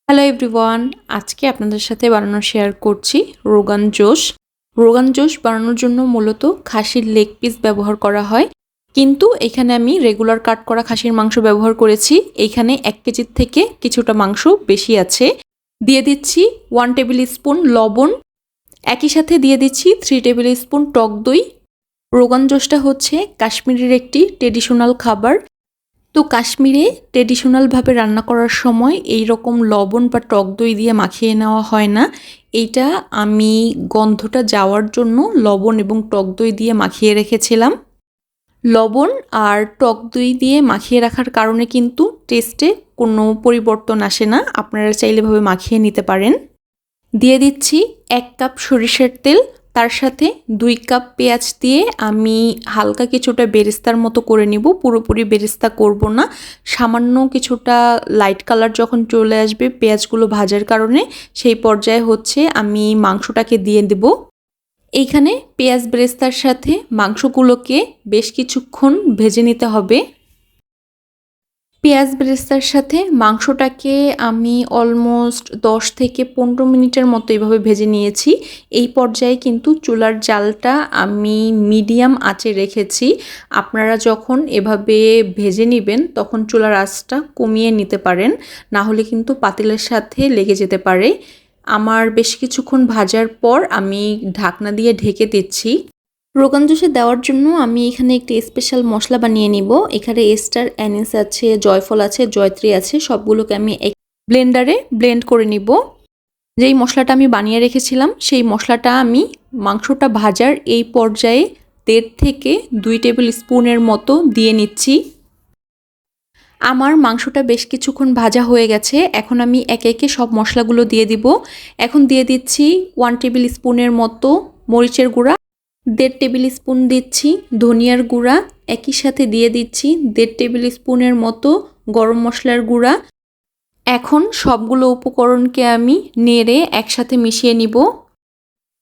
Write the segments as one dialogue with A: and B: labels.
A: Hello everyone, আজকে আপনাদের সাথে বানানো শেয়ার করছি রোগান জোশ। রোগান জোশ বানানোর জন্য মূলত খাসির লেগ পিস ব্যবহার করা হয়, কিন্তু এখানে আমি রেগুলার কাট করা খাসির মাংস ব্যবহার করেছি। এইখানে 1 কেজির থেকে কিছুটা মাংস বেশি আছে। দিয়ে দিচ্ছি 1 টেবিল স্পুন লবণ, একই সাথে দিয়ে দিচ্ছি 3 টেবিল স্পুন টক দই। রোগান জোশটা হচ্ছে কাশ্মীরের একটি ট্রেডিশনাল খাবার। তো কাশ্মীরে ট্রেডিশনালভাবে রান্না করার সময় এই রকম লবণ বা টক দই দিয়ে মাখিয়ে নেওয়া হয় না। এইটা আমি গন্ধটা যাওয়ার জন্য লবণ এবং টক দই দিয়ে মাখিয়ে রেখেছিলাম। লবণ আর টক দই দিয়ে মাখিয়ে রাখার কারণে কিন্তু টেস্টে কোনো পরিবর্তন আসে না। আপনারা চাইলে এভাবে মাখিয়ে নিতে পারেন। দিয়ে দিচ্ছি 1 কাপ সরিষার তেল, তার সাথে 2 কাপ পেঁয়াজ দিয়ে আমি হালকা কিছুটা বেরেস্তার মতো করে নিব। পুরোপুরি বেরেস্তা করব না, সামান্য কিছুটা লাইট কালার যখন চলে আসবে পেঁয়াজগুলো ভাজার কারণে, সেই পর্যায়ে হচ্ছে আমি মাংসটাকে দিয়ে দেব। এইখানে পেঁয়াজ বেরেস্তার সাথে মাংসগুলোকে বেশ কিছুক্ষণ ভেজে নিতে হবে। পেঁয়াজ বেরেস্তার সাথে মাংসটাকে আমি অলমোস্ট 10 থেকে 15 মিনিটের মতো এইভাবে ভেজে নিয়েছি। এই পর্যায়ে কিন্তু চুলার জালটা আমি মিডিয়াম আঁচে রেখেছি। আপনারা যখন এভাবে ভেজে নেবেন তখন চুলার আঁচটা কমিয়ে নিতে পারেন, না হলে কিন্তু পাতিলের সাথে লেগে যেতে পারে। আমার বেশ কিছুক্ষণ ভাজার পর আমি ঢাকনা দিয়ে ঢেকে দিচ্ছি। রোগান জোশে দেওয়ার জন্য আমি এখানে একটি স্পেশাল মশলা বানিয়ে নিব। এখানে স্টার অ্যানিস আছে, জয়ফল আছে, জয়ত্রী আছে, সবগুলোকে আমি ব্লেন্ডারে ব্লেন্ড করে নিব। যেই মশলাটা আমি বানিয়ে রেখেছিলাম সেই মশলাটা আমি মাংসটা ভাজার এই পর্যায়ে 1.5 থেকে 2 টেবিল স্পুনের মতো দিয়ে নিচ্ছি। আমার মাংসটা বেশ কিছুক্ষণ ভাজা হয়ে গেছে। এখন আমি একে একে সব মশলাগুলো দিয়ে দিব। এখন দিয়ে দিচ্ছি 1 টেবিল স্পুনের মতো মরিচের গুঁড়া, 1.5 টেবিল স্পুন দিচ্ছি ধনিয়ার গুঁড়া, একই সাথে দিয়ে দিচ্ছি 1.5 টেবিল স্পুনের মতো গরম মশলার গুঁড়া। এখন সবগুলো উপকরণকে আমি নেড়ে একসাথে মিশিয়ে নিব।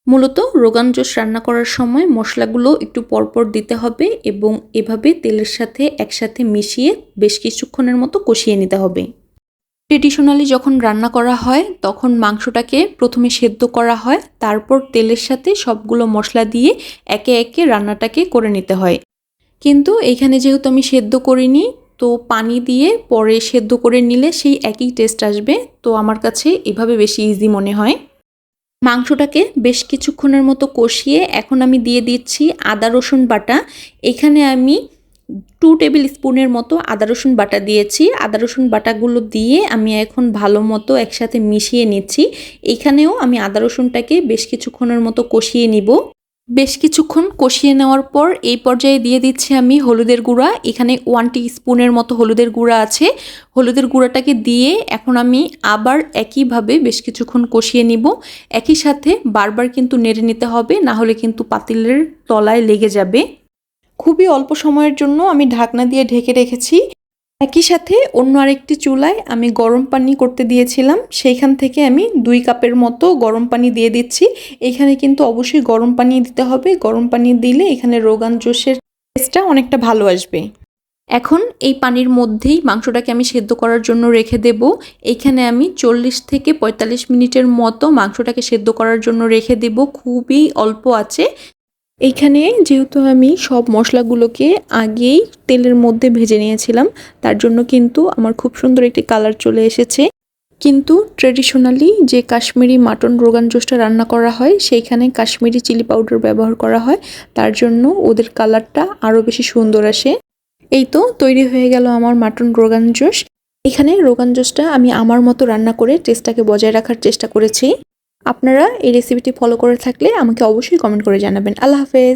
A: মূলত রোগান জোশ রান্না করার সময় মশলাগুলো একটু পরপর দিতে হবে এবং এভাবে তেলের সাথে একসাথে মিশিয়ে বেশ কিছুক্ষণের মতো কষিয়ে নিতে হবে। ট্রেডিশনালি যখন রান্না করা হয় তখন মাংসটাকে প্রথমে সেদ্ধ করা হয়, তারপর তেলের সাথে সবগুলো মশলা দিয়ে একে একে রান্নাটাকে করে নিতে হয়। কিন্তু এইখানে যেহেতু আমি সেদ্ধ করিনি, তো পানি দিয়ে পরে সেদ্ধ করে নিলে সেই একই টেস্ট আসবে। তো আমার কাছে এভাবে বেশি ইজি মনে হয়। মাংসটাকে বেশ কিছুক্ষণের মতো কষিয়ে এখন আমি দিয়ে দিচ্ছি আদা রসুন বাটা। এখানে আমি 2 টেবিল স্পুনের মতো আদা রসুন বাটা দিয়েছি। আদা রসুন বাটাগুলো দিয়ে আমি এখন ভালো মতো একসাথে মিশিয়ে নিচ্ছি। এখানেও আমি আদা রসুনটাকে বেশ কিছুক্ষণের মতো কষিয়ে নিব। বেশ কিছুক্ষণ কষিয়ে নেওয়ার পর এই পর্যায়ে দিয়ে দিচ্ছি আমি হলুদের গুঁড়া। এখানে 1 টিস্পুনের মতো হলুদের গুঁড়া আছে। হলুদের গুঁড়াটাকে দিয়ে এখন আমি আবার একইভাবে বেশ কিছুক্ষণ কষিয়ে নিব। একই সাথে বারবার কিন্তু নেড়ে নিতে হবে, না হলে কিন্তু পাতিলের তলায় লেগে যাবে। খুবই অল্প সময়ের জন্য আমি ঢাকনা দিয়ে ঢেকে রেখেছি। একই সাথে অন্য আরেকটি চুলায় আমি গরম পানি করতে দিয়েছিলাম, সেইখান থেকে আমি 2 কাপের মতো গরম পানি দিয়ে দিচ্ছি। এখানে কিন্তু অবশ্যই গরম পানি দিতে হবে। গরম পানি দিলে এখানে রোগান জোশের টেস্টটা অনেকটা ভালো আসবে। এখন এই পানির মধ্যেই মাংসটাকে আমি সেদ্ধ করার জন্য রেখে দেব। এইখানে আমি 40 থেকে 45 মিনিটের মতো মাংসটাকে সেদ্ধ করার জন্য রেখে দেব, খুবই অল্প আছে। এইখানে যেহেতু আমি সব মশলাগুলোকে আগেই তেলের মধ্যে ভেজে নিয়েছিলাম, তার জন্য কিন্তু আমার খুব সুন্দর একটি কালার চলে এসেছে। কিন্তু ট্রেডিশনালি যে কাশ্মীরি মাটন রোগান জোশটা রান্না করা হয় সেইখানে কাশ্মীরি চিলি পাউডার ব্যবহার করা হয়, তার জন্য ওদের কালারটা আরও বেশি সুন্দর আসে। এই তো তৈরি হয়ে গেল আমার মাটন রোগান জোশ। এখানে রোগান জোশটা আমি আমার মতো রান্না করে টেস্টটাকে বজায় রাখার চেষ্টা করেছি। আপনারা এই রেসিপিটি ফলো করে থাকলে আমাকে অবশ্যই কমেন্ট করে জানাবেন। আল্লাহ হাফেজ।